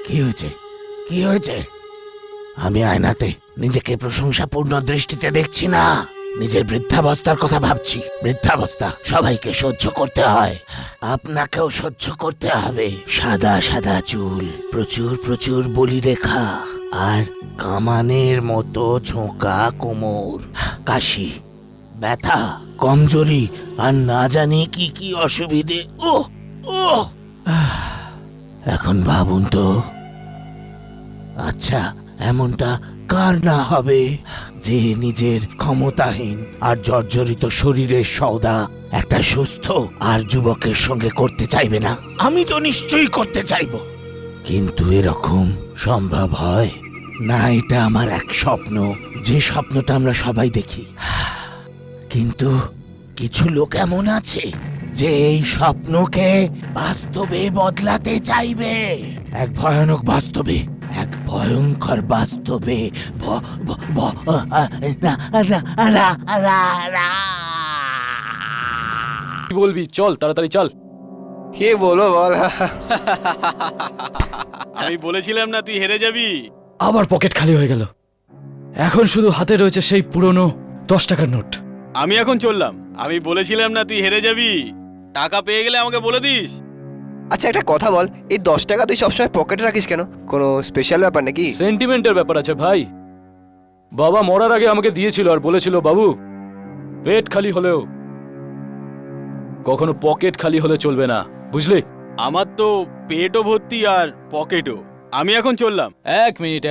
কি হয়েছে? কি হয়েছে? আমি আয়নাতে নিজেকে প্রশংসাপূর্ণ দৃষ্টিতে দেখছি না, নিজের বৃদ্ধাবস্থার কথা ভাবছি। বৃদ্ধাবস্থা সবাইকে সহ্য করতে হয়, আপনাকেও সহ্য করতে হবে। সাদা সাদা চুল, প্রচুর প্রচুর বলি রেখা, আর কামানের মতো ঝোঁকা কোমর, কাশি, ব্যথা, কমজোরি, আর না জানি কি কি অসুবিধে। ও ও এখন ভাবুন তো, আচ্ছা এমনটা কার না হবে যে নিজের ক্ষমতাহীন আর জর্জরিত শরীরের সওদা একটা সুস্থ আর যুবকের সঙ্গে করতে চাইবে না? আমি তো নিশ্চয়ই করতে চাইব, কিন্তু এরকম সম্ভব হয় না। এটা আমার এক স্বপ্ন, যে স্বপ্নটা আমরা সবাই দেখি। কিন্তু কিছু লোক এমন আছে যে এই স্বপ্নকে বাস্তবে বদলাতে চাইবে, এক ভয়ানক বাস্তবে, এক ভয়ঙ্কর বাস্তবে। কি বলবি? চল তাড়াতাড়ি চল। কে বলো বল। আমি বলেছিলাম না তুই হেরে যাবি। আবার পকেট খালি হয়ে গেল। এখন শুধু হাতে রয়েছে সেই পুরনো 10 টাকার নোট। আমি এখন চললাম। আমি বলেছিলাম না তুই হেরে যাবি। টাকা পেয়ে গেলে আমাকে বলে দিস। আচ্ছা একটা কথা বল, এই 10 টাকা তুই সবসময় পকেটে রাখিস কেন? কোনো স্পেশাল ব্যাপার নাকি? সেন্টিমেন্টের ব্যাপার আছে ভাই। বাবা মরার আগে আমাকে দিয়েছিল আর বলেছিল, বাবু পেট খালি হলেও কখনো পকেট খালি হলে চলবে না, বুঝলি? আমার তো পেটও ভর্তি আর পকেটও। আমি এখন চললাম। এক মিনিট।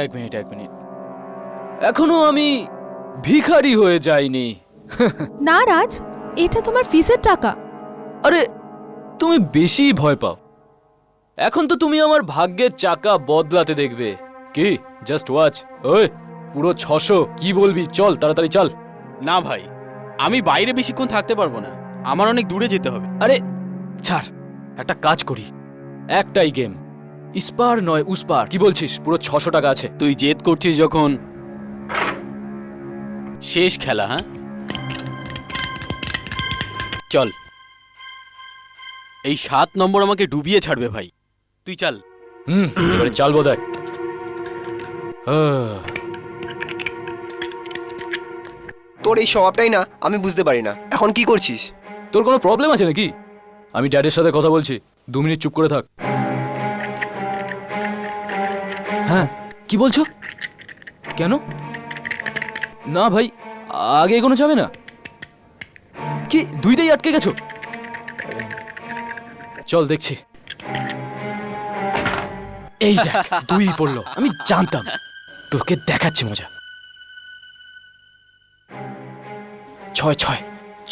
এখনো আমি ভিখারি হয়ে যাইনি। না রাজ, এটা তোমার ফিসের টাকা। আরে তুমি বেশি ভয় পাও। এখন তো তুমি আমার ভাগ্যের চাকা বদলাতে দেখবে। কি জাস্ট ওয়াচ। ওই পুরো 600। কি বলবি? চল তাড়াতাড়ি চল। না ভাই, আমি বাইরে বেশিক্ষণ থাকতে পারবো না। আমার অনেক দূরে যেতে হবে। আরে ছাড়, একটা কাজ করি। একটাই গেম, ইস্পার নয় উসপার। কি বলছিস? পুরো 600 টাকা আছে। তুই জেদ করছিস যখন, শেষ খেলা। হ্যাঁ চল। এই 7 নম্বর আমাকে ডুবিয়ে ছাড়বে ভাই। তুই চল। এবারে চালবো দেখ। তোর এই স্বভাবটাই না আমি বুঝতে পারি না। এখন কি করছিস? তোর কোনো প্রবলেম আছে নাকি? আমি ড্যাডের সাথে কথা বলছি, 2 মিনিট চুপ করে থাক। হ্যাঁ কি বলছো? কেন? না ভাই, আগে এগোনো যাবে না। কি 2তেই আটকে গেছো? চল দেখছি। এই দেখ 2 পড়লো। আমি জানতাম। তোকে দেখাচ্ছি মজা। 6 6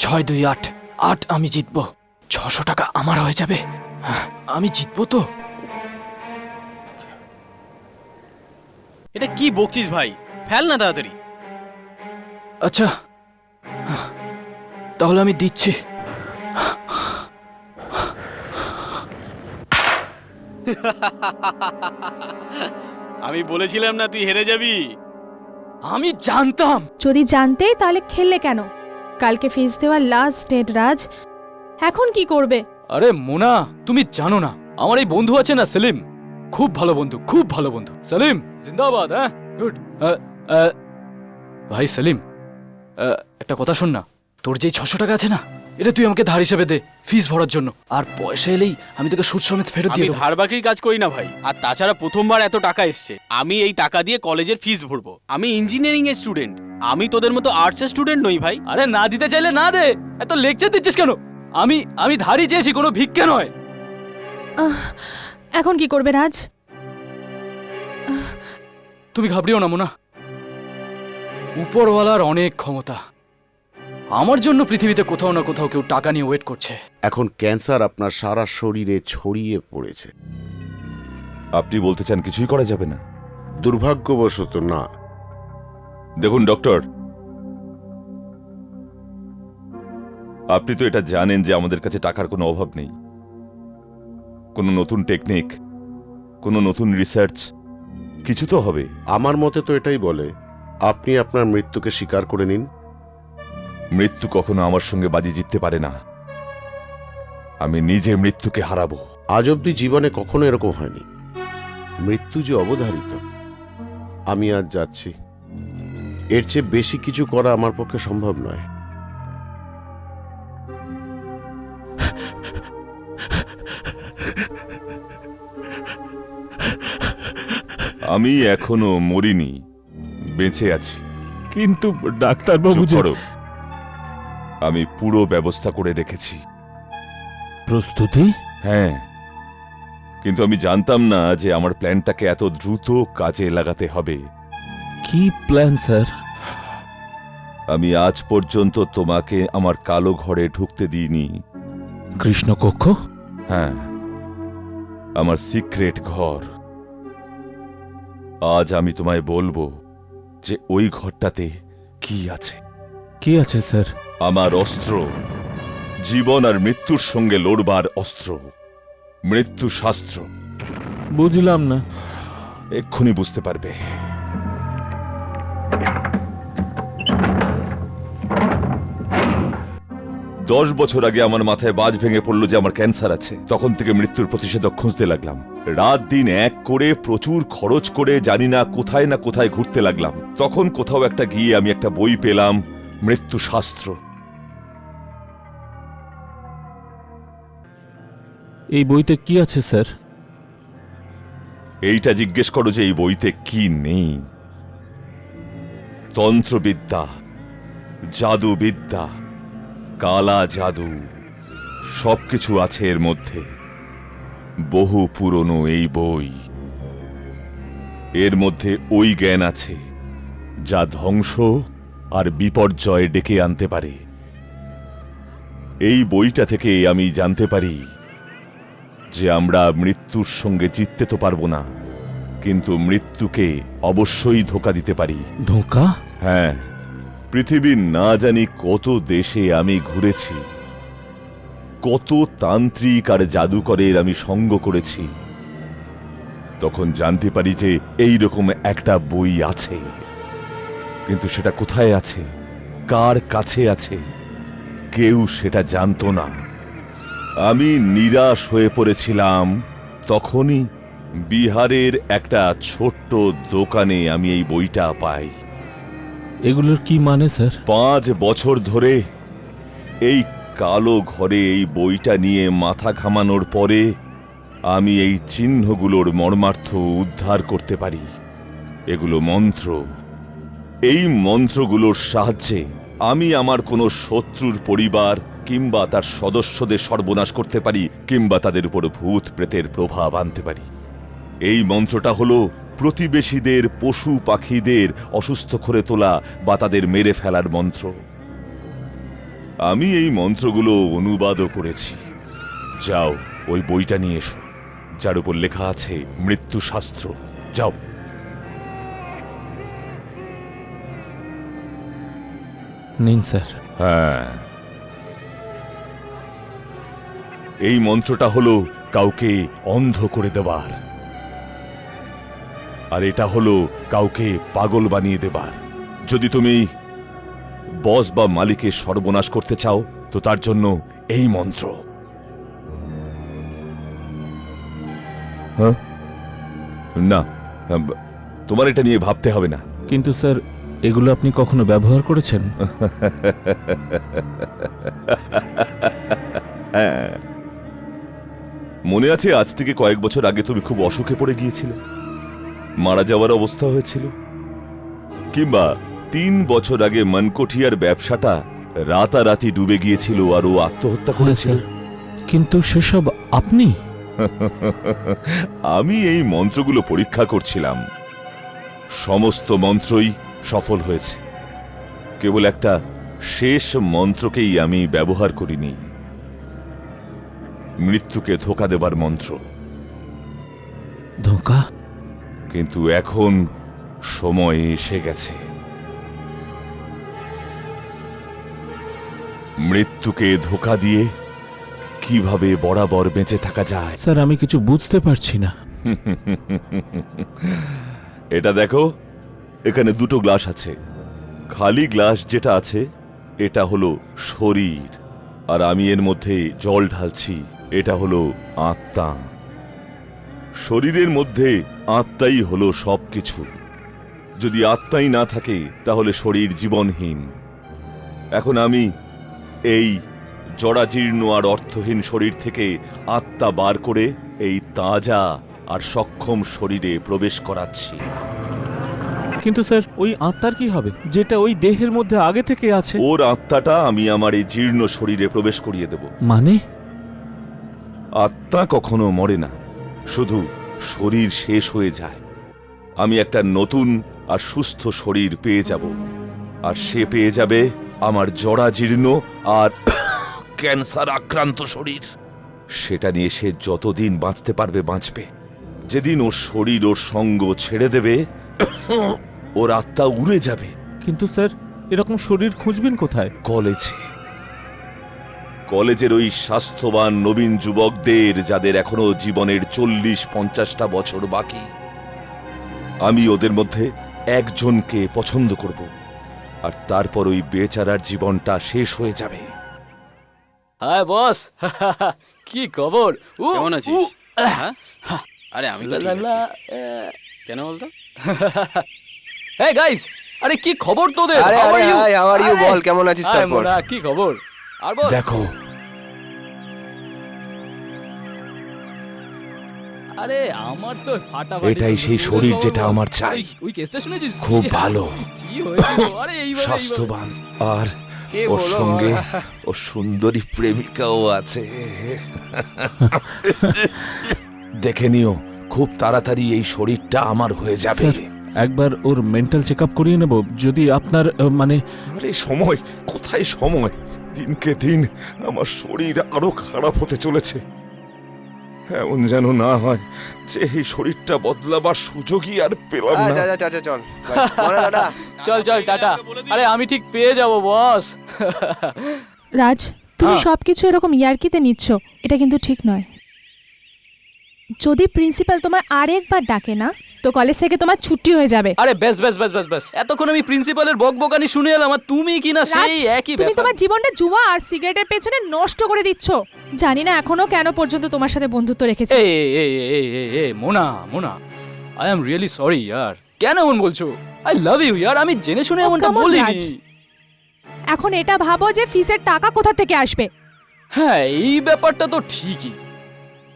6 2 8 8। আমি জিতবো। 600 টাকা আমার হয়ে যাবে। আমি জিতবো তো? এটা কি বকছিস ভাই? ফেল না তাড়াতাড়ি। আচ্ছা তাহলে আমি দিচ্ছি। আমি বলেছিলাম না তুই হেরে যাবি। আমি জানতাম। যদি জানতে তাহলে খেললে কেন? কালকে ফিস দেওয়ার লাস্ট ডেট রাজ, এখন কি করবে? আরে মোনা, তুমি জানো না আমার এই বন্ধু আছে না সেলিম, খুব ভালো বন্ধু, খুব ভালো বন্ধু। সেলিম জিন্দাবাদ। হ্যাঁ গুড। ভাই সেলিম, একটা কথা শোন না। তোর যেই 600 টাকা আছে না, এটা তুই আমাকে ধার হিসেবে দে ফিস ভরার জন্য। আর পয়সা এলেই আমি তোকে সুদ সমেত ফেরত আমি দিয়ে দেবো। ধার বাকির কাজ করি না ভাই। আর তাছাড়া প্রথমবার এত টাকা এসছে, আমি এই টাকা দিয়ে কলেজের ফিস ভরবো। আমি ইঞ্জিনিয়ারিং এর স্টুডেন্ট, আমি তোদের মতো আর্টসের স্টুডেন্ট নই ভাই। আরে না দিতে চাইলে না দে, এত লেকচার দিচ্ছিস কেন? আমি ধারই চেয়েছি, কোনো ভিক্ষে নয়। এখন কি করবে রাজ? তুমি ঘাবড়িও না মোনা, উপরওয়ালার অনেক ক্ষমতা। আমার জন্য পৃথিবীতে কোথাও না কোথাও কেউ টাকা নিয়ে ওয়েট করছে। এখন ক্যান্সার আপনার সারা শরীরে ছড়িয়ে পড়েছে। আপনি বলতে চান কিছুই করা যাবে না? দুর্ভাগ্যবশত না। দেখুন ডক্টর, আপনি তো এটা জানেন যে আমাদের কাছে টাকার কোনো অভাব নেই। কোনো নতুন টেকনিক, কোনো নতুন রিসার্চ কিছু তো হবে। আমার মতে তো এটাই বলে, আপনি আপনার মৃত্যুকে স্বীকার করে নিন। মৃত্যু কখনো আমার সঙ্গে বাজি জিততে পারে না। আমি নিজে মৃত্যুকে হারাবো। আজ অব্দি জীবনে কখনো এরকম হয়নি। মৃত্যু যে অবধারিত। আমি আজ যাচ্ছি, এর চেয়ে বেশি কিছু করা আমার পক্ষে সম্ভব নয়। আমি এখনো মরিনি, বেঁচে আছি। কিন্তু ডাক্তারবাবু চুপ করো। আমি পুরো ব্যবস্থা করে রেখেছি। প্রস্তুতি? হ্যাঁ, কিন্তু আমি জানতাম না যে আমার প্ল্যানটাকে এত দ্রুত কাজে লাগাতে হবে। কি প্ল্যান স্যার? আমি আজ পর্যন্ত তোমাকে আমার কালো ঘরে ঢুকতে দিইনি। কৃষ্ণকক্ষ? হ্যাঁ, আমার সিক্রেট ঘর। আজ আমি তোমায় বলবো যে ওই ঘরটাতে কি আছে। কি আছে স্যার? আমার অস্ত্র, জীবন আর মৃত্যুর সঙ্গে লড়বার অস্ত্র, মৃত্যু শাস্ত্র। বুঝলাম না। এক্ষুনি বুঝতে পারবে। দশ বছর আগে আমার মাথায় বাজ ভেঙে পড়লো যে আমার ক্যান্সার আছে। তখন থেকে মৃত্যুর প্রতিষেধক খুঁজতে লাগলাম। রাত দিন এক করে প্রচুর খরচ করে জানি না কোথায় ঘুরতে লাগলাম। তখন কোথাও একটা গিয়ে আমি একটা বই পেলাম, মৃত্যু শাস্ত্র। এই বইতে কি আছে স্যার? এইটা জিজ্ঞেস করো যে এই বইতে কি নেই। তন্ত্রবিদ্যা, জাদুবিদ্যা, কালা জাদু সবকিছু আছে এর মধ্যে। বহু পুরনো এই বই। এর মধ্যে ওই জ্ঞান আছে যা ধ্বংস আর বিপর্যয় ডেকে আনতে পারে। এই বইটা থেকে আমি জানতে পারি যে আমরা মৃত্যুর সঙ্গে জিততে তো পারবো না, কিন্তু মৃত্যুকে অবশ্যই ধোঁকা দিতে পারি। ধোঁকা? হ্যাঁ, পৃথিবীর না জানি কত দেশে আমি ঘুরেছি, কত তান্ত্রিক আর জাদুকরের আমি সঙ্গ করেছি। তখন জানতে পারি যে এই রকম একটা বই আছে, কিন্তু সেটা কোথায় আছে, কার কাছে আছে, কেউ সেটা জানতো না। আমি নিরাশ হয়ে পড়েছিলাম। তখনই বিহারের একটা ছোট্ট দোকানে আমি এই বইটা পাই। এগুলোর কি মানে স্যার? 5 বছর ধরে এই কালো ঘরে এই বইটা নিয়ে মাথা ঘামানোর পরে আমি এই চিহ্নগুলোর মর্মার্থ উদ্ধার করতে পারি। এগুলো মন্ত্র। এই মন্ত্রগুলোর সাহায্যে আমি আমার কোনো শত্রুর পরিবার কিংবা তার সদস্যদের সর্বনাশ করতে পারি, কিংবা তাদের উপর ভূত প্রেতের প্রভাব আনতে পারি। এই মন্ত্রটা হলো প্রতিবেশীদের, পশু পাখিদের অসুস্থ করে তোলা বা তাদের মেরে ফেলার মন্ত্র। আমি এই মন্ত্রগুলো অনুবাদও করেছি। যাও, ওই বইটা নিয়ে এসো, যার উপর লেখা আছে মৃত্যু শাস্ত্র। যাও। নিন স্যার। হ্যাঁ, এই মন্ত্রটা হলো কাউকে অন্ধ করে দেবার, আর এটা হলো কাউকে পাগল বানিয়ে দেবার। যদি তুমি বস বা মালিকের সর্বনাশ করতে চাও তো তার জন্য এই মন্ত্র। হ্যাঁ, না, তোমার এটা নিয়ে ভাবতে হবে না। কিন্তু স্যার, এগুলো আপনি কখনো ব্যবহার করেছেন? হ্যাঁ, মনে আছে আজ থেকে কয়েক বছর আগে তুমি খুব অসুখে পড়ে গিয়েছিলে, মারা যাওয়ার অবস্থা হয়েছিল। কিংবা 3 বছর আগে মনকোঠিয়ার ব্যবসাটা রাতারাতি ডুবে গিয়েছিল আর ও আত্মহত্যা করেছিল। কিন্তু সেসব আপনি? আমি এই মন্ত্রগুলো পরীক্ষা করছিলাম। সমস্ত মন্ত্রই সফল হয়েছে। কেবল একটা শেষ মন্ত্রকেই আমি ব্যবহার করিনি, মৃত্যুকে ধোঁকা দেবার মন্ত্র। ধোঁকা? কিন্তু এখন সময় এসে গেছে। মৃত্যুকে ধোঁকা দিয়ে কিভাবে বরাবর বেঁচে থাকা যায়। স্যার, আমি কিছু বুঝতে পারছি না। এটা দেখো, এখানে 2টো গ্লাস আছে। খালি গ্লাস যেটা আছে এটা হলো শরীর, আর আমি এর মধ্যে জল ঢালছি, এটা হলো আত্মা। শরীরের মধ্যে আত্মাই হলো সবকিছু। যদি আত্মাই না থাকে তাহলে শরীর জীবনহীন। এখন আমি এই জরাজীর্ণ আর অর্থহীন শরীর থেকে আত্মা বার করে এই তাজা আর সক্ষম শরীরে প্রবেশ করাচ্ছি। কিন্তু স্যার ওই আত্মার কি হবে যেটা ওই দেহের মধ্যে আগে থেকে আছে? ওর আত্মাটা আমি আমার এই জীর্ণ শরীরে প্রবেশ করিয়ে দেব। মানে? আত্মা কখনো মরে না, শুধু শরীর শেষ হয়ে যায়। আমি একটা নতুন আর সুস্থ শরীর পেয়ে যাব, আর সে পেয়ে যাবে আমার জরাজীর্ণ আর ক্যান্সার আক্রান্ত শরীর। সেটা নিয়ে সে যতদিন বাঁচতে পারবে বাঁচবে। যেদিন ওর শরীর ওর সঙ্গ ছেড়ে দেবে, ওর আত্মা উড়ে যাবে। কিন্তু স্যার এরকম শরীর খুঁজবেন কোথায়? কলেজে। কলেজের ওই স্বাস্থ্যবান নবীন যুবকদের, যাদের এখনো জীবনের 40-50টা বছর বাকি, আমি ওদের মধ্যে একজনকে পছন্দ করব, আর তারপর ওই বেচারার জীবনটা শেষ হয়ে যাবে। হাই বস, কি খবর? কেমন আছিস? হ্যাঁ? আরে আমি তো ঠিক আছি। কেন বলতো? হ্যাঁ গাইস, আরে কি খবর তোদের? আরে How আরে are you? Hi, how are you? আরে, বল কেমন আছিস আরে তারপর? মোনা, কি খবর? আর বল। দেখো, আরে আমার তো ফাটাফাটি। এটাই সেই শরীর যেটা আমার চাই। ওই কেসটা শুনেছিস? খুব ভালো, কি হয়েছিল? আরে এইবার স্বাস্থ্যবান, আর কে ওর বলো? সঙ্গে ওর সুন্দরী প্রেমিকাও আছে। দেখে নিও, খুব তাড়াতাড়ি এই শরীরটা আমার হয়ে যাবে। স্যার একবার ওর মেন্টাল চেক আপ করিয়ে নেব, যদি আপনার মানে আরে সময় কোথায়? সময় দিনকে দিন আমার শরীর আরো খারাপ হতে চলেছে। এমন যেন না হয় যে এই শরীরটা বদলাবার সুযোগই আর পেলাম না। যা যা যা যা, চল বল দাদা। চল চল টাটা। আরে আমি ঠিক পেয়ে যাব বস। রাজ, তুমি হ্যাঁ। সবকিছু এরকম ইয়ার্কিতে নিচ্ছ, এটা কিন্তু ঠিক নয়। যদি প্রিন্সিপাল তোমায় আরেকবার ডাকে না, তো কলেজ থেকে তোমার ছুটি হয়ে যাবে। আরে বেশ বেশ বেশ বেশ বেশ, এতক্ষণ আমি প্রিন্সিপালের বকবকানি শুনে এলাম, আর তুমি কি না সেই রাজ, একই তুমি ব্যাপার। তোমার জীবনটা জুয়া আর সিগারেটের পেছনে নষ্ট করে দিচ্ছ। জানি না এখনো কেন পর্যন্ত তোমার সাথে বন্ধুত্ব রেখেছে। এই এই এই এই এই Mona Mona, I am really sorry ইয়ার। কেন এমন বলছো? আই লাভ ইউ ইয়ার, আমি জেনে শুনে এমনটা come on, বলিনি। রাজ। এখন এটা ভাবো যে ফিসের টাকা কোথা থেকে আসবে। হ্যাঁ এই ব্যাপারটা তো ঠিকই।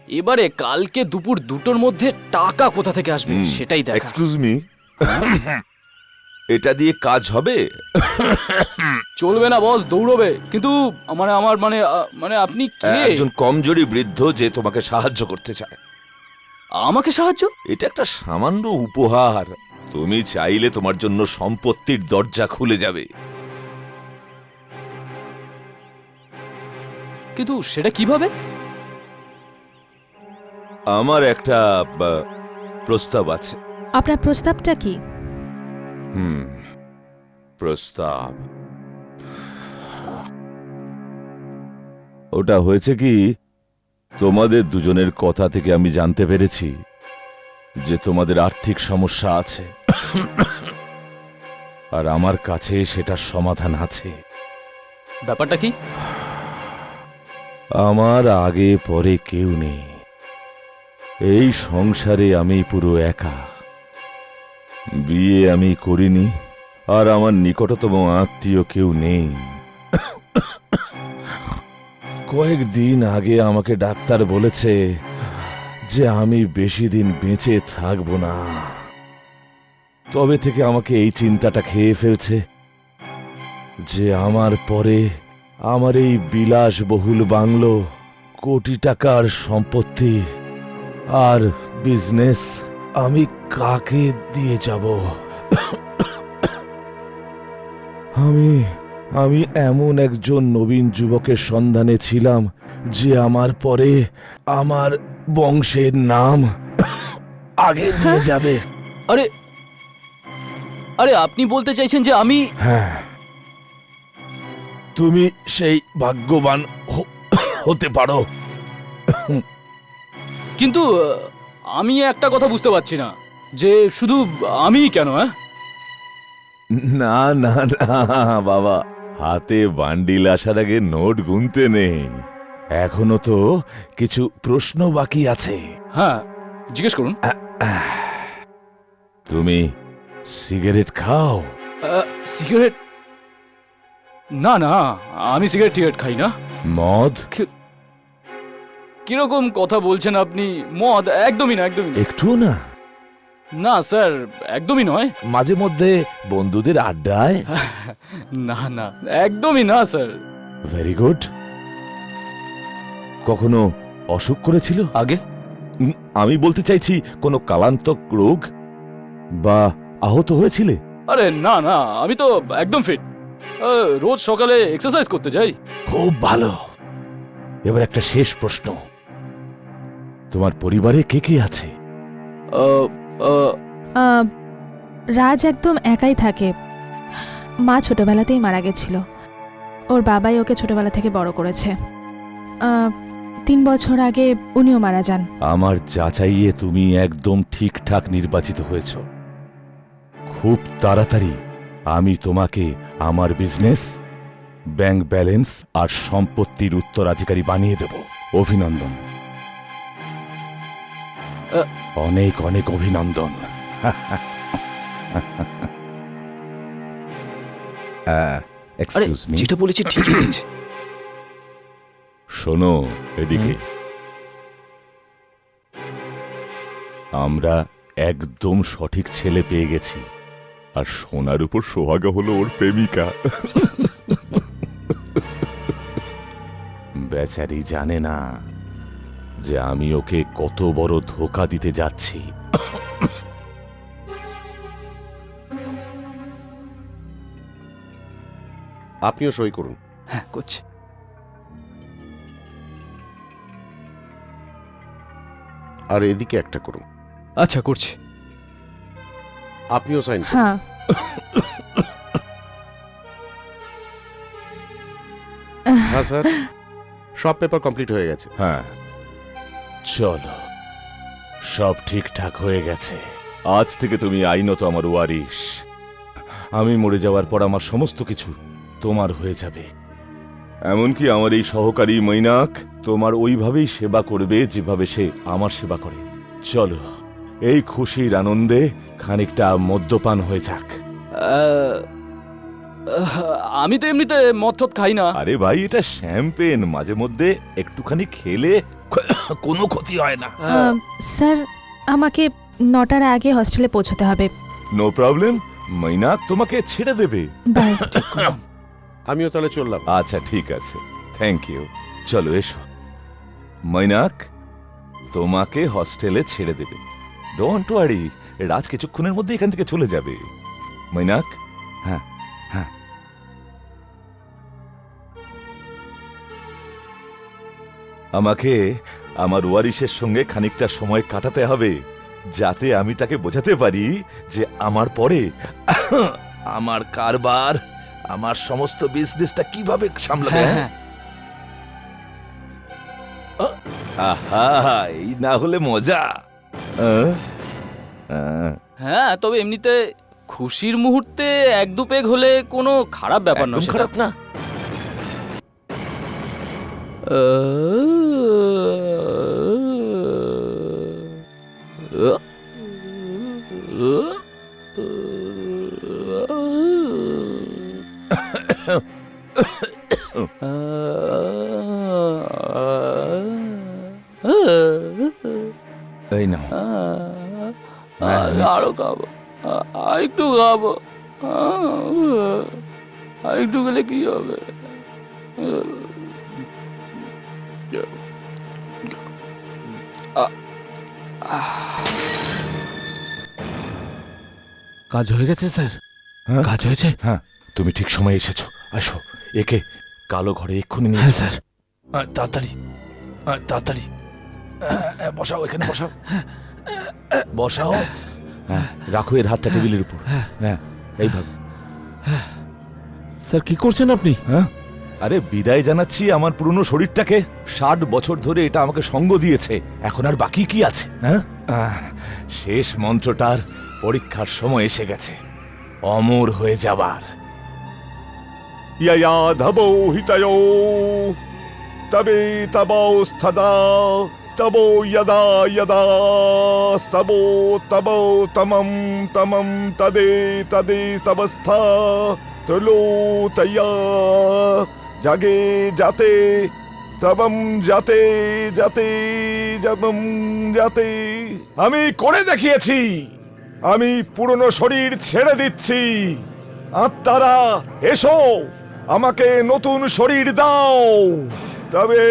এবারে কালকে দুপুর 2টোর মধ্যে টাকা কোথা থেকে আসবে সেটাই দেখা। এক্সকিউজ মি, এটা দিয়ে কাজ হবে? চলবে না বস, দৌড়বে। কিন্তু মানে আমার মানে মানে আপনি কে? একজন কমজোরি বৃদ্ধ যে তোমাকে সাহায্য করতে চায়। আমাকে সাহায্য? এটা একটা সামান্য উপহার। তুমি চাইলে তোমার জন্য সম্পত্তির দরজা খুলে যাবে। কিন্তু সেটা কিভাবে? আমার একটা প্রস্তাব আছে। আপনার প্রস্তাবটা কি? প্রস্তাব ওটা হয়েছে কি, তোমাদের দুজনের কথা থেকে আমি জানতে পেরেছি যে তোমাদের আর্থিক সমস্যা আছে, আর আমার কাছে সেটার সমাধান আছে। ব্যাপারটা কি? আমার আগে পরে কেউ নেই। এই সংসারে আমি পুরো একা। বিয়ে আমি করিনি, আর আমার নিকটতম আত্মীয় কেউ নেই। কয়েকদিন আগে আমাকে ডাক্তার বলেছে যে আমি বেশি দিন বেঁচে থাকব না। তবে থেকে আমাকে এই চিন্তাটা খেয়ে ফেলছে যে আমার পরে আমার এই বিলাসবহুল বাংলো, কোটি টাকার সম্পত্তি আর বিজনেস আমি কাকে দিয়ে যাব। আমি এমন একজন নবীন যুবকের সন্ধানে ছিলাম যে আমার পরে আমার বংশের নাম আগে নিয়ে যাবে। আরে আরে আপনি বলতে চাইছেন যে আমি? হ্যাঁ, তুমি সেই ভাগ্যবান হতে পারো। কিন্তু আমি একটা কথা বুঝতে পারছি না, যে শুধু আমি কেন? হ্যাঁ না না না বাবা, হাতে বান্ডিল আসার আগে নোট গুনতে নেই। এখনো তো কিছু প্রশ্ন বাকি আছে। হ্যাঁ জিজ্ঞেস করুন। তুমি সিগারেট খাও? সিগারেট? না না, আমি সিগারেট টিগারেট খাই না। মদ? কিরকম কথা বলছেন আপনি? মদ একদমই না, একদমই না। একটুও না? না স্যার, একদমই নয়। মাঝে মধ্যে বন্ধুদের আড্ডায়? না না, একদমই না স্যার। Very good. কখনো অসুখ করেছিল আগে? আমি বলতে চাইছি কোনো কালান্তক রোগ বা আহত হয়েছিলে? আরে না না, আমি তো একদম ফিট। রোজ সকালে এক্সারসাইজ করতে যাই। খুব ভালো। এবার একটা শেষ প্রশ্ন, তোমার পরিবারে কে কে আছে? আহ, আহ, রাজ একদম একাই থাকে। মা ছোটবেলাতেই মারা গেছিল। ওর বাবাই ওকে ছোটবেলা থেকে বড় করেছে। 3 বছর আগে উনিও মারা যান। আমার যাচাইয়ে তুমি একদম ঠিকঠাক নির্বাচিত হয়েছ। খুব তাড়াতাড়ি আমি তোমাকে আমার বিজনেস, ব্যাংক ব্যালেন্স আর সম্পত্তির উত্তরাধিকারী বানিয়ে দেব। অভিনন্দন, অনেক অনেক অভিনন্দন। আরে এক্সকিউজ মি, যেটা বলেছি ঠিকই বলেছি। শোনো এদিকে। আমরা একদম সঠিক ছেলে পেয়ে গেছি, আর সোনার উপর সোহাগা হলো ওর প্রেমিকা। বেচারি জানে না যে আমি ওকে কত বড় ধোঁকা দিতে যাচ্ছি। আপনিও সই করুন। হ্যাঁ, করছি। আর এদিকে একটা করুন। আচ্ছা, করছি। আপনিও সাইন করুন। হ্যাঁ, হ্যাঁ স্যার, সব পেপার কমপ্লিট হয়ে গেছে। হ্যাঁ, চলো, সব ঠিকঠাক হয়ে গেছে। আজ থেকে তুমি আইনত আমার ওয়ারিশ। আমি মরে যাওয়ার পর আমার সমস্ত কিছু তোমার হয়ে যাবে। এমনকি আমার এই সহকারী মৈনাক তোমার ওইভাবেই সেবা করবে যেভাবে সে আমার সেবা করে। চলো, এই খুশির আনন্দে খানিকটা মদ্যপান হয়ে যাক। আমি তো এমনিতে মদ টদ খাই না। আরে ভাই, এটা শ্যাম্পেন, মাঝে মধ্যে একটুখানি খেলে কোনো ক্ষতি হয় না। স্যার আমাকে 9টার আগে হস্টেলে পৌঁছতে হবে। নো প্রবলেম, মৈনাক তোমাকে ছেড়ে দেবে। বাই। আমিও তাহলে চললাম। আচ্ছা, ঠিক আছে, থ্যাংক ইউ। চলো এসো। মৈনাক তোমাকে হস্টেলে ছেড়ে দেবে। ডোন্ট ওয়ারি, রাজ কিছুক্ষণের মধ্যে এখান থেকে চলে যাবে। মৈনাক, হ্যাঁ হ্যাঁ। আমাকে আমার ওয়ারিশের সঙ্গে খানিকটা সময় কাটাতে হবে, যাতে আমি তাকে বোঝাতে পারি যে আমার পরে আমার কারবার, আমার সমস্ত বিজনেসটা কিভাবে সামলাবে। হ্যাঁ, আহা, এই না হলে মজা। হ্যাঁ, তবে এমনিতে খুশির মুহূর্তে 1-2 পেগ হলে কোনো খারাপ ব্যাপার নয়। একদম খারাপ না। এই নাও। আরো খাবো, একটু খাবো, একটু গেলে কি হবে? কাজ হয়ে গেছে স্যার? হ্যাঁ? কাজ হয়েছে? হ্যাঁ, তুমি ঠিক সময় এসেছো। আসো, একে কালো ঘরে এক্ষুনি নিয়ে হ্যাঁ যাও। স্যার। তাড়াতাড়ি, তাড়াতাড়ি। বসাও, এখানে বসাও, বসাও। হ্যাঁ, রাখো এর হাতটা টেবিলের উপর। হ্যাঁ, এইভাবে। স্যার কি করছেন আপনি? হ্যাঁ, আরে বিদায় জানাচ্ছি আমার পুরনো শরীরটাকে। 60 বছর ধরে এটা আমাকে সঙ্গ দিয়েছে, এখন আর বাকি কি আছে? হ্যাঁ, শেষ মন্ত্রটার পরীক্ষার সময় এসে গেছে, অমর হয়ে যাবার। ইয়াধবো হিতায় তবে তবস্থদা তবো যদা যদা স্তবো তবো তমম তমম তদে তদে তবস্থা তলো তয়া জাগে যাতে তবম যাতে যাতে জবম যাতে। আমি করে দেখিয়েছি, আমি পুরনো শরীর ছেড়ে দিচ্ছি। আত্মারা এসো, আমাকে নতুন শরীর দাও। তবে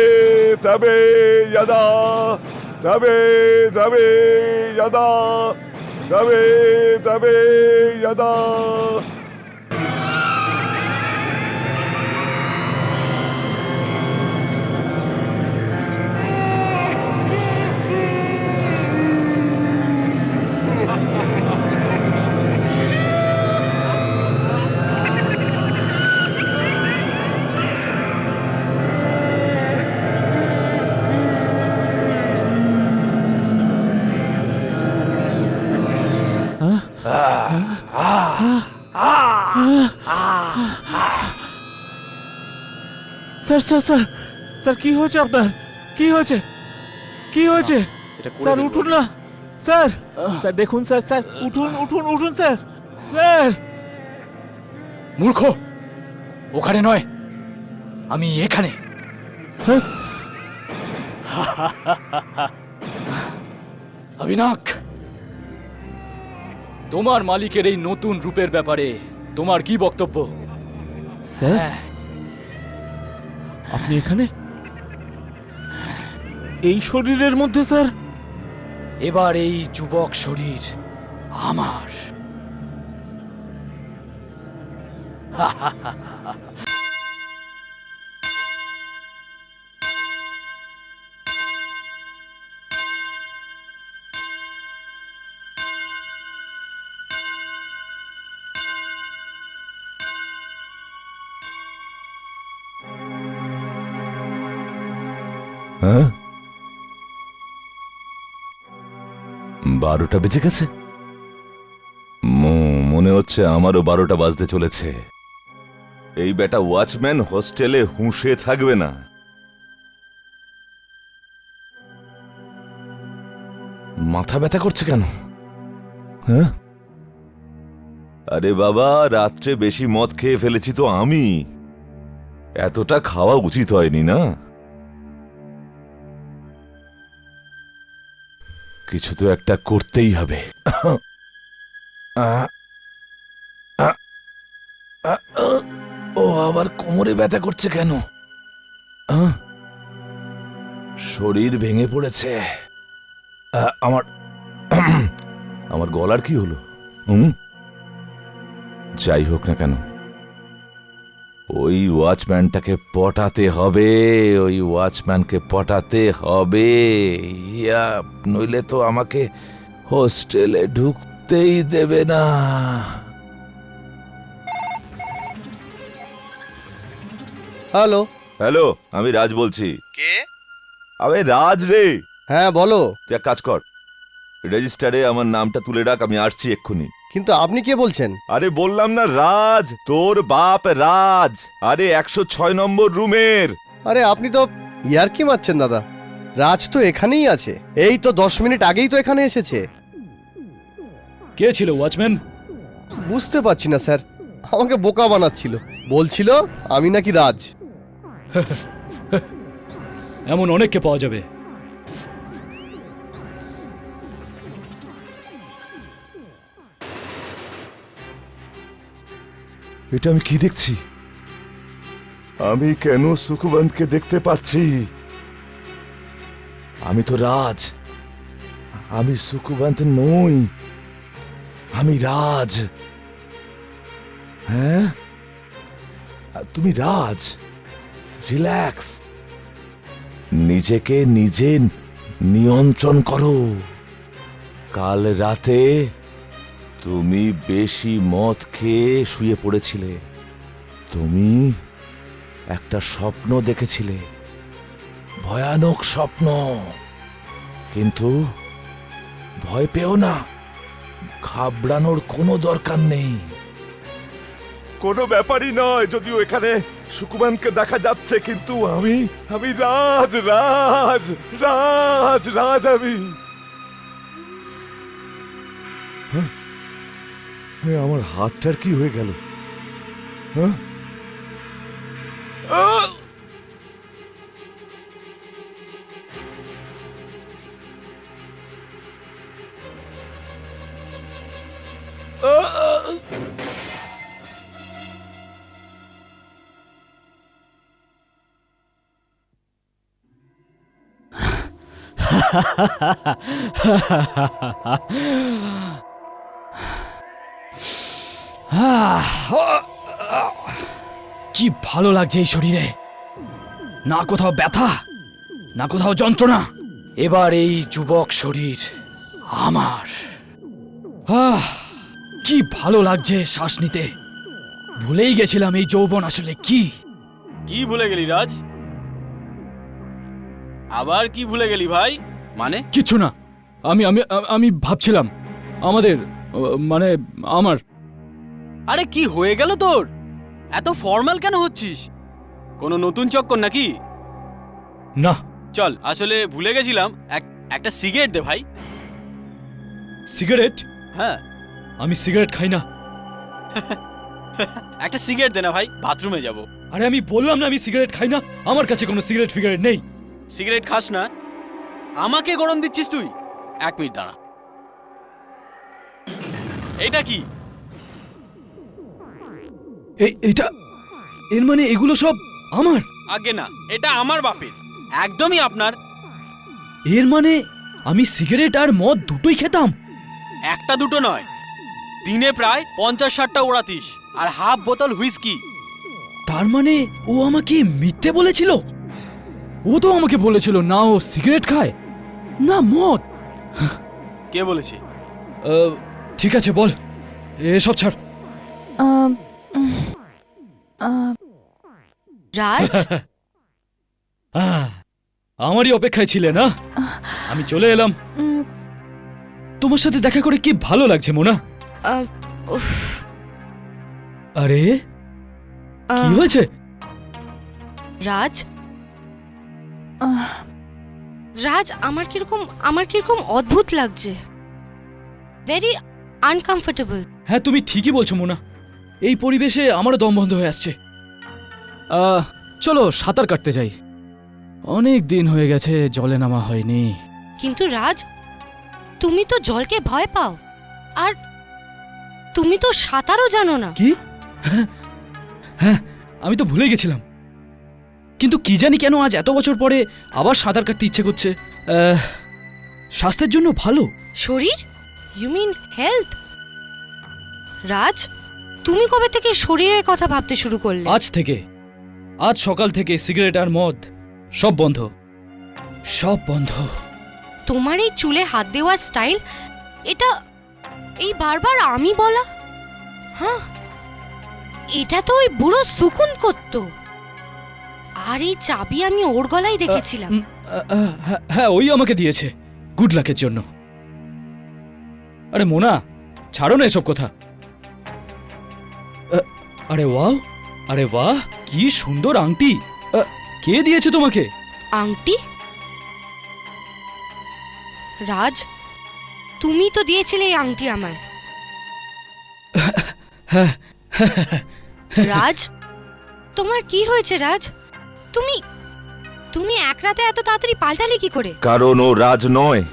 তবে যদা তবে তবে যদা তবে তবে যদা। স্যার স্যার স্যার স্যার কি হয়েছে আপনার? কি হয়েছে? কি হয়েছে? এটা করে স্যার দেখবো। উঠুন না স্যার। স্যার দেখুন স্যার, স্যার উঠুন উঠুন উঠুন স্যার। স্যার মূর্খ, ওখানে নয়, আমি এখানে। হ্যাঁ? অবিনাক, তোমার মালিকের এই নতুন রূপের ব্যাপারে তোমার কি বক্তব্য? স্যার হ্যাঁ, আপনি এখানে এই শরীরের মধ্যে স্যার? এবার এই যুবক শরীর আমার। হ্যাঁ, 12টা বেজে গেছে। মনে হচ্ছে আমারও 12টা বাজতে চলেছে। এই বেটা ওয়াচম্যান হোস্টেলে হুঁশে থাকবে না। মাথা ব্যথা করছে কেন? হ্যাঁ, আরে বাবা, রাত্রে বেশি মদ খেয়ে ফেলেছি তো আমি। এতটা খাওয়া উচিত হয়নি না? কিছু তো একটা করতেই হবে। ও আবার কোমরে ব্যথা করছে কেন? শরীর ভেঙে পড়েছে। আমার আমার গলার কি হলো? যাই হোক না কেন, ওই ওয়াচম্যানটাকে পটাতে হবে। ওই ওয়াচম্যানকে পটাতে হবে, নইলে তো আমাকে হোস্টেলে ঢুকতেই দেবে না। হ্যালো, হ্যালো, আমি রাজ বলছি। কে? আবে রাজ রে, হ্যাঁ বলো। তুই এক কাজ কর, রেজিস্টারে আমার নামটা তুলে রাখ, আমি আসছি এক্ষুনি। কিন্তু আপনি কে বলছেন? আরে বললাম না রাজ, তোর বাপ রাজ। আরে 106 নম্বর রুমের। আরে আপনি তো ইয়ার্কি মারছেন দাদা। রাজ তো এখানেই আছে, এই তো 10 মিনিট আগেই তো এখানে এসেছে। কে ছিল ওয়াচম্যান? বুঝতে পারছি না স্যার, আমাকে বোকা বানাচ্ছিল। বলছিল আমি নাকি রাজ। এমন অনেককে পাওয়া যাবে। এটা আমি কি দেখছি? আমি কেন সুকুবন্তকে দেখতে পাচ্ছি? আমি তো রাজ, আমি সুকুবন্ত নই, আমি রাজ। হ্যাঁ, তুমি রাজ। রিল্যাক্স, নিজেকে নিজে নিয়ন্ত্রণ করো। কাল রাতে তুমি বেশি মদ খেয়ে শুয়ে পড়েছিলে। তুমি একটা স্বপ্ন দেখেছিলে, ভয়ানক স্বপ্ন। কিন্তু ভয় পেও না, ঘাবড়ানোর কোনো দরকার নেই। কোনো ব্যাপারই নয় যদিও এখানে সুকুমানকে দেখা যাচ্ছে, কিন্তু আমি আমি রাজ রাজ রাজ রাজ আমি হ্যাঁ? আমার হাতটার কি হয়ে গেল? হ্যাঁ? আহ! কি ভালো লাগছে এই শরীরে, না কোথাও ব্যথা না কোথাও যন্ত্রণা। এবার এই যুবক শরীর আমার। কি ভালো লাগছে শ্বাস নিতে। ভুলেই গেছিলাম এই যৌবন আসলে কি। কি ভুলে গেলি রাজ? আবার কি ভুলে গেলি ভাই? মানে কিছু না, আমি আমি আমি ভাবছিলাম আমাদের মানে আমার। আরে কি হয়ে গেল তোর? এত ফর্মাল কেন হচ্ছিস? কোনো নতুন চক্কর নাকি? না। চল, আসলে ভুলে গেছিলাম, একটা সিগারেট দে ভাই। সিগারেট? হ্যাঁ। আমি সিগারেট খাই না। একটা সিগারেট দে না ভাই, বাথরুমে যাব। আরে আমি বললাম না আমি সিগারেট খাই না, আমার কাছে কোনো সিগারেট ফিগারেট নেই। সিগারেট খাস না? আমাকে গরম দিচ্ছিস তুই? 1 মিনিট দাঁড়া। এটা কি? এইটা, এর মানে এগুলো সব আমার? আগে না, এটা আমার বাপের, একদমই আপনার। এর মানে আমি সিগারেট আর মদ দুটোই খেতাম? একটা দুটো নয়, দিনে প্রায় 50-60টা ওড়াতিস, আর হাফ বোতল হুইস্কি। তার মানে ও আমাকে মিথ্যে বলেছিল? ও তো আমাকে বলেছিল না ও সিগারেট খায় না মদ। কে বলেছে? ঠিক আছে বল, এসব ছাড়। আম, রাজ, আমারই অপেক্ষায় ছিলে না? আমি চলে এলাম। তোমার সাথে দেখা করে কি ভালো লাগছে মোনা। উফ, আরে কি হয়েছে? রাজ, রাজ, আমার কিরকম অদ্ভুত লাগছে। Very uncomfortable. হ্যাঁ তুমি ঠিকই বলছো মোনা, এই পরিবেশে আমারও দম বন্ধ হয়ে আসছে। চলো সাঁতার কাটতে যাই, অনেক দিন হয়ে গেছে জলে নামা হয়নি। কিন্তু রাজ, তুমি তো জলকে ভয় পাও, আর তুমি তো সাঁতারও জানো না। কি? হ্যাঁ আমি তো ভুলে গেছিলাম, কিন্তু কি জানি কেন আজ এত বছর পরে আবার সাঁতার কাটতে ইচ্ছে করছে। স্বাস্থ্যের জন্য ভালো। শরীর? You mean health? রাজ, তুমি কবে থেকে শরীরের কথা ভাবতে শুরু করলে? আজ থেকে, আজ সকাল থেকে সিগারেট আর মদ সব বন্ধ, সব বন্ধ। তোমার এই চুলে হাত দেওয়ার স্টাইল, এটা এই বারবার আমি বলা? হ্যাঁ, এটা তো ওই বুড়ো সুকুন করতো। আর এই চাবি আমি ওর গলায় দেখেছিলাম। হ্যাঁ ওই আমাকে দিয়েছে গুড লাকের জন্য। আরে মোনা ছাড়ো না এসব কথা। আরে ওয়াও, আরে বাহ, কি সুন্দর আংটি। কে দিয়েছে তোমাকে? আংটি? রাজ, তুমি তো দিয়েছিলে এই আংটি আমায়। রাজ, তোমার কি হয়েছে রাজ? তুমি তুমি এক রাতে এত তাড়াতাড়ি পাল্টালে কি করে? কারণ ও রাজ নয়।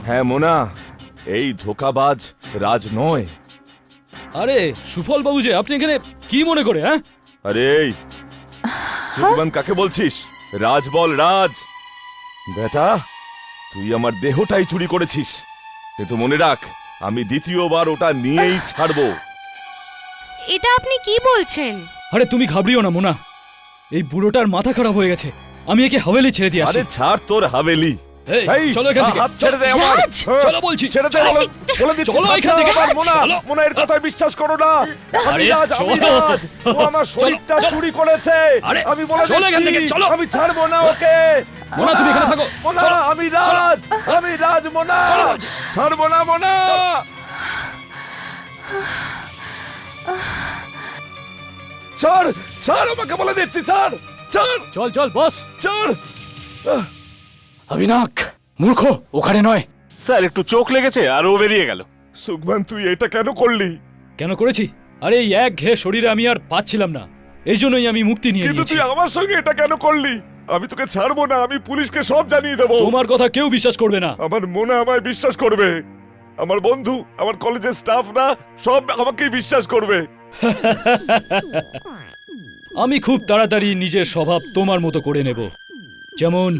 হ্যাঁ মোনা, এই ধোকাবাজ রাজ নয়। আরে সুফল বাবু যে, আপনি এখানে কি মনে করে? হ্যাঁ আরে এই সুকুমান কাকে বলছিস? রাজ বল, রাজ। বেটা, তুই আমার দেহটাই চুরি করেছিস, কিন্তু মনে রাখ আমি দ্বিতীয়বার ওটা নিয়েই ছাড়বো। এটা আপনি কি বলছেন? আরে তুমি ঘাবড়িও না মোনা, এই বুড়োটার মাথা খারাপ হয়ে গেছে, আমি একে হাভেলি ছেড়ে দিয়ে আসি। আরে ছাড় তোর হাভেলি। এই, চলো এখান থেকে। হাত ছেড়ে দে আমার। রাজ! চলো বলছি। ছেড়ে দে, বলে দিচ্ছি, চলো ছাড় এখান থেকে। আমার মোনা, চলো। মোনা এর কথায় বিশ্বাস করো না। আমি আরে, রাজ, আমি চলো। রাজ। ও আমার শরীরটা চলো। চুরি করেছে। আরে, আমি বলে চলো এখান দিচ্ছি, থেকে, চলো। আমি ছাড়বো না ওকে। মোনা তুমি এখানে থাকো। মোনা, চলো। আমি রাজ, আমি রাজ মোনা। চলো বলছি। ছাড়বো না মোনা। ছাড় ছাড় আমাকে বলে দিচ্ছি, ছাড় ছাড় চল চল বস। ছাড়। অবিনাক মূর্খ, ওখানে নয়। স্যার একটু চোখ লেগেছে আর ও বেরিয়ে গেল। সুখমান তুই এটা কেন করলি? কেন করেছি? আরে এই এক ঘেয়ে শরীরে আমি আর পাচ্ছিলাম না, এই জন্যই আমি মুক্তি নিয়ে কিন্তু নিয়েছি। তুই আমার সঙ্গে এটা কেন করলি? আমি তোকে ছাড়বো না, আমি পুলিশকে সব জানিয়ে দেবো। তোমার কথা কেউ বিশ্বাস করবে না। আমার মনে আমায় বিশ্বাস করবে, আমার বন্ধু, আমার কলেজের স্টাফরা সব আমাকেই বিশ্বাস করবে। আমি খুব তাড়াতাড়ি নিজের স্বভাব তোমার মতো করে নেব। যেমন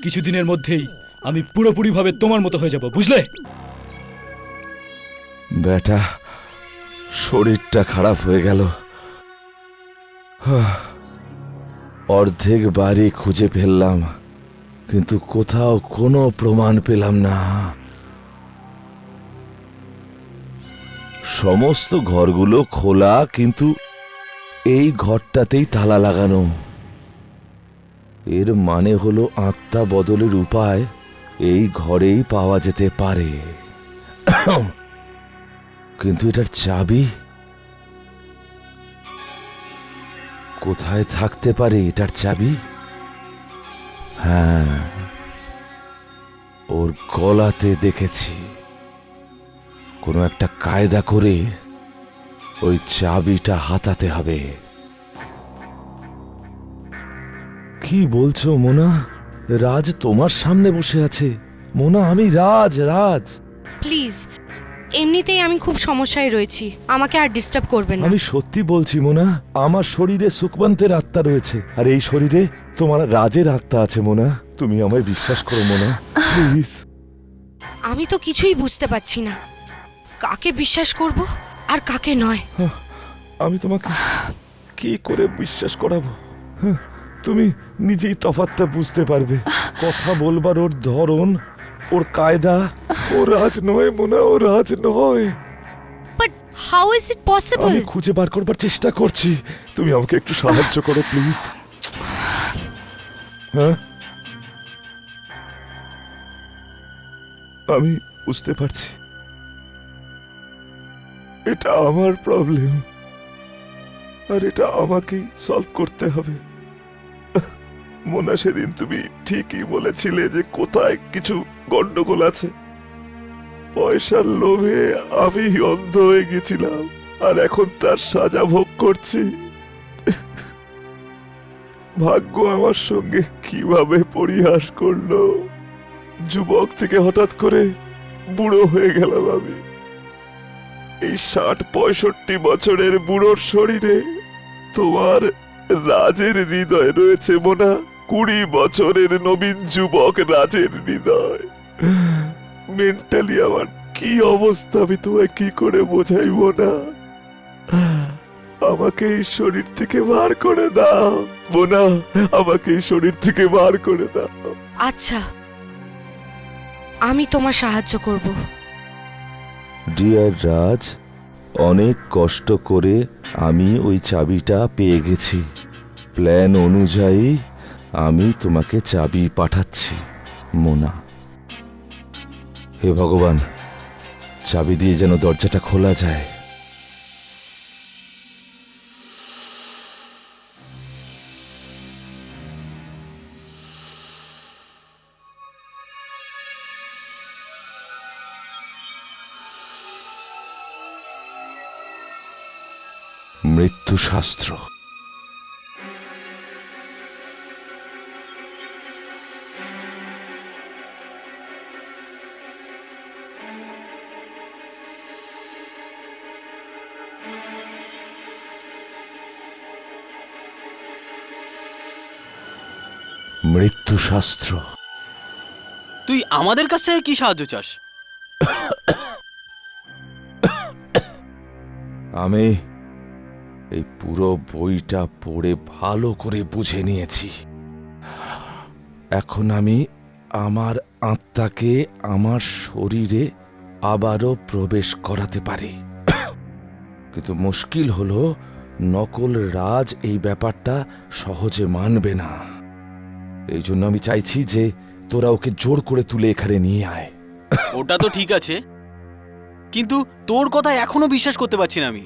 কিছুদিনের মধ্যেই আমি পুরোপুরিভাবে তোমার মতো হয়ে যাব, বুঝলে? বেটা, শরীরটা খারাপ হয়ে গেল। অর্ধেক বাড়ি খুঁজে ফেললাম, কিন্তু কোথাও কোনো প্রমাণ পেলাম না। সমস্ত ঘরগুলো খোলা, কিন্তু এই ঘরটাতেই তালা লাগানো। এর মানে হলো আত্মা বদলের উপায় এই ঘরেই পাওয়া যেতে পারে। কিন্তু এটার চাবি কোথায় থাকতে পারে? এটার চাবি, হ্যাঁ, ওর গলাতে দেখেছি। কোনো একটা কায়দা করে ওই চাবিটা হাতাতে হবে। কি বলছো মোনা? রাজ তোমার সামনে বসে আছে। মোনা, আমি রাজ। রাজ, প্লিজ, এমনিতেই আমি খুব সমস্যায় রয়েছি, আমাকে আর ডিস্টার্ব করবেন না। আমি সত্যি বলছি মোনা, আমার শরীরে সুকবন্তের আত্মা রয়েছে, আর এই শরীরে তোমার রাজের আত্মা আছে। মোনা, তুমি আমায় বিশ্বাস করো মোনা, প্লিজ। আমি তো কিছুই বুঝতে পারছি না, কাকে বিশ্বাস করব আর কাকে নয়। আমি তোমাকে কি করে বিশ্বাস করাবো? হ্যাঁ, তুমি নিজেই তফাৎটা বুঝতে পারবে। কথা বলবার ওর ধরন, ওর কায়দা, ও রাজ নয় মোনা, ও রাজ নয়। But how is it possible? আমি খুঁজে বার করবার চেষ্টা করছি, তুমি আমাকে একটু সাহায্য করো প্লিজ। হ্যাঁ, আমি বুঝতে পারছি এটা আমার প্রবলেম, আর এটা আমাকেই সলভ করতে হবে। মোনা, সেদিন তুমি ঠিকই বলেছিলে যে কোথায় কিছু গন্ডগোল আছে। পয়সার লোভে আমি অন্ধ হয়ে গেছিলাম, আর এখন তার সাজা ভোগ করছি। ভাগ্য আমার সঙ্গে কিভাবে পরিহাস করলো। যুবক থেকে হঠাৎ করে বুড়ো হয়ে গেলাম আমি। এই ৬০-৬৫ বছরের বুড়োর শরীরে তোমার রাজের হৃদয় রয়েছে মোনা। ২০ বছরের নবীন যুবক রাজের হৃদয়। মেন্টালি আমার কি অবস্থা আমি তোমায় কি করে বোঝাইবো না। আমাকে এই শরীর থেকে বার করে দাও মোনা, আমাকে এই শরীর থেকে বার করে দাও। আচ্ছা, আমি তোমার সাহায্য করব। ডিয়ার রাজ, অনেক কষ্ট করে আমি ওই চাবিটা পেয়ে গেছি। প্ল্যান অনুযায়ী আমি তোমাকে চাবি পাঠাচ্ছি মোনা। হে ভগবান, চাবি দিয়ে যেন দরজাটা খোলা যায়। মৃত্যুশাস্ত্র। মৃত্যুশাস্ত্র। তুই আমাদের কাছ থেকে কি সাহায্য চাস? আমি এই পুরো বইটা পড়ে ভালো করে বুঝে নিয়েছি। এখন আমি আমার আত্মাকে আমার শরীরে আবারও প্রবেশ করাতে পারি। কিন্তু মুশকিল হলো, নকল রাজ এই ব্যাপারটা সহজে মানবে না। এই জন্য আমি চাইছি যে তোরা ওকে জোর করে তুলে এখানে নিয়ে আয়। ওটা তো ঠিক আছে, কিন্তু তোর কথা এখনো বিশ্বাস করতে পারছি না আমি।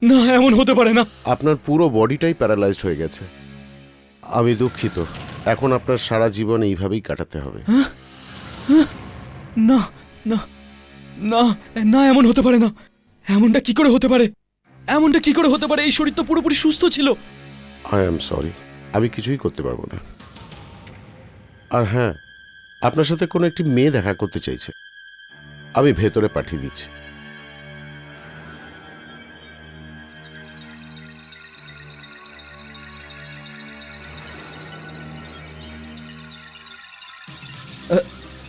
না এমন হতে পারে না। আপনার পুরো বডিটাই প্যারালাইজড হয়ে গেছে। আমি দুঃখিত, এখন আপনার সারা জীবন এইভাবেই কাটাতে হবে। না না না না, এমন হতে পারে না। এমনটা কি করে হতে পারে? এমনটা কি করে হতে পারে? এই শরীর তো পুরোপুরি সুস্থ ছিল। আই এম সরি, আমি কিছুই করতে পারবো না। আর হ্যাঁ, আপনার সাথে কোনো একটি মেয়ে দেখা করতে চাইছে, আমি ভেতরে পাঠিয়ে দিচ্ছি।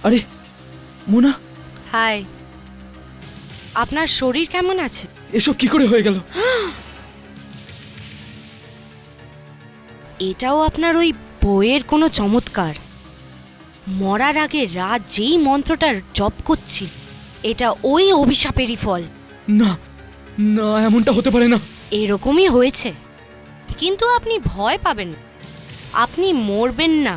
আরে মোনা, হাই, আপনার শরীর কেমন আছে? এসব কি করে হয়ে গেল? এটাও আপনার ওই বইয়ের কোনো চমৎকার। মরার আগে রাত যেই মন্ত্রটা জপ করছি, এটা ওই অভিশাপেরই ফল। না না, এমনটা হতে পারে না। এরকমই হয়েছে, কিন্তু আপনি ভয় পাবেন না, আপনি মরবেন না।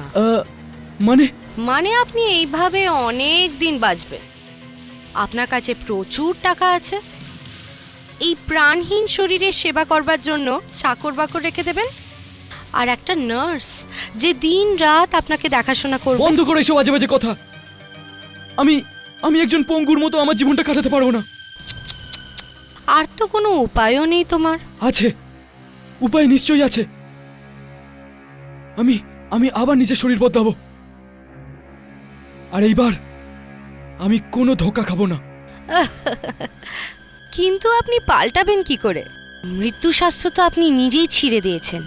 মানে মানে আপনি এইভাবে অনেক দিন বাঁচবেন। আপনার কাছে প্রচুর টাকা আছে, এই প্রাণহীন শরীরের সেবা করবার জন্য চাকর বাকর রেখে দেবেন, আর একটা নার্স যে দিন রাত আপনাকে দেখাশোনা করবে। বন্ধ করে এসব বাজে বাজে কথা। আমি আমি একজন পঙ্গুর মতো আমার জীবনটা কাটাতে পারবো না। আর তো কোনো উপায়ও নেই তোমার। আছে, উপায় নিশ্চয়ই আছে। আমি আমি আবার নিজের শরীর বদলাবো, আর এইবার আমি কোনো ধোঁকা খাবো না। কিন্তু আপনি পাল্টাবেন কি করে? মৃত্যুশাস্ত্র তো আপনি নিজেই ছিঁড়ে দিয়েছেন,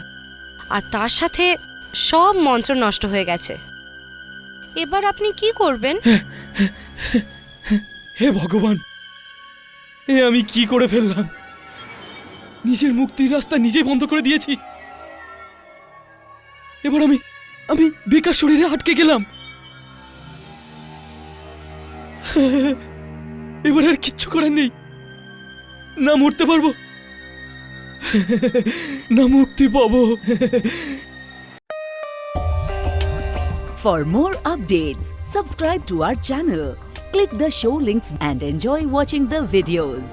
আর তার সাথে সব মন্ত্র নষ্ট হয়ে গেছে। এবার আপনি কি করবেন? হে ভগবান, এ আমি কি করে ফেললাম? নিজের মুক্তির রাস্তা নিজেই বন্ধ করে দিয়েছি। এবার আমি আমি বেকার শরীরে আটকে গেলাম। এবার আর কিচ্ছু করার নেই, না মরতে পারবো না মুক্তি পাবো। For more updates, subscribe to our channel, click the show links and enjoy watching the videos.